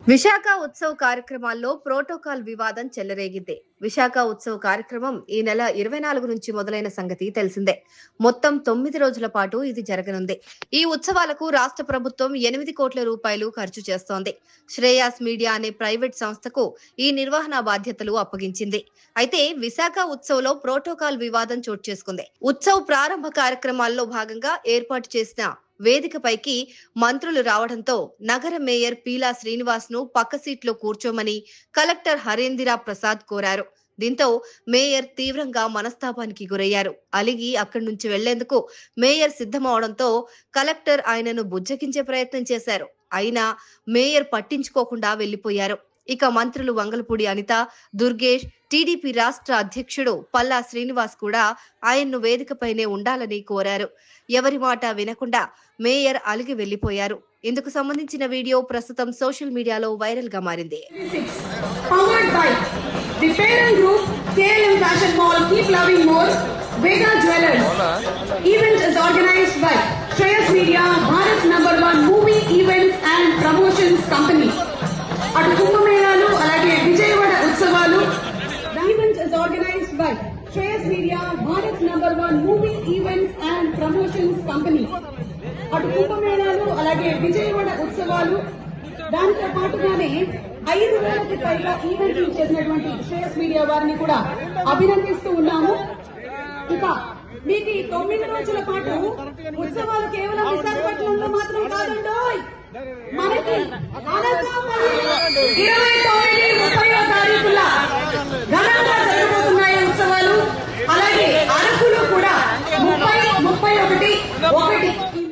విశాఖ ఉత్సవ్ కార్యక్రమాల్లో ప్రోటోకాల్ వివాదం చెలరేగింది. విశాఖ ఉత్సవ్ కార్యక్రమం ఈ నెల 24 నుంచి మొదలైన సంగతి తెలిసిందే. మొత్తం 9 రోజుల పాటు ఇది జరగనుంది. ఈ ఉత్సవాలకు రాష్ట్ర ప్రభుత్వం 8 కోట్ల రూపాయలు ఖర్చు చేస్తోంది. శ్రేయాస్ మీడియా అనే ప్రైవేట్ సంస్థకు ఈ నిర్వహణ బాధ్యతలు అప్పగించింది. అయితే విశాఖ ఉత్సవ్లో ప్రోటోకాల్ వివాదం చోటు చేసుకుంది. ఉత్సవ్ ప్రారంభ కార్యక్రమాల్లో భాగంగా ఏర్పాటు చేసిన వేదికపైకి మంత్రులు రావడంతో నగర మేయర్ పీలా శ్రీనివాస్ ను పక్క సీట్లో కూర్చోమని కలెక్టర్ హరేంద్ర ప్రసాద్ కోరారు. దీంతో మేయర్ తీవ్రంగా మనస్తాపానికి గురయ్యారు. అలిగి అక్కడి నుంచి వెళ్లేందుకు మేయర్ సిద్ధమవడంతో కలెక్టర్ ఆయనను బుజ్జగించే ప్రయత్నం చేశారు. అయినా మేయర్ పట్టించుకోకుండా వెళ్లిపోయారు. ఇక మంత్రులు వంగలపూడి అనిత, దుర్గేష్, టీడీపీ రాష్ట్ర అధ్యక్షుడు పల్లా శ్రీనివాస్ కూడా ఆయన్ను వేదికపైనే ఉండాలని కోరారు. ఎవరి మాట వినకుండా మేయర్ అలిగి వెళ్లిపోయారు. ఇందుకు సంబంధించిన వీడియో ప్రస్తుతం సోషల్ మీడియాలో వైరల్ గా మారింది. అటు కుంభమేళాలు అలాగే విజయవాడ ఉత్సవాలు event is organised by Shreyas media, Bharat #1 movie events and promotions company. అటు కుంభమేళాలు అలాగే విజయవాడ ఉత్సవాలు దానితో పాటుగానే 5,000కి పైగా ఈవెంట్లు చేసినటువంటి శ్రేయస్ మీడియా వారిని కూడా అభినందిస్తూ ఉన్నాము. ఇక మీకు ఈ 9 రోజుల పాటు ఉత్సవాలు కేవలం విశాఖపట్నంలో మాత్రం కాదండోయ్, మనకి 29, 30వ తారీఖుల ఘనంగా జరగబోతున్నాయి ఉత్సవాలు. అలాగే అరకులో కూడా 30, 31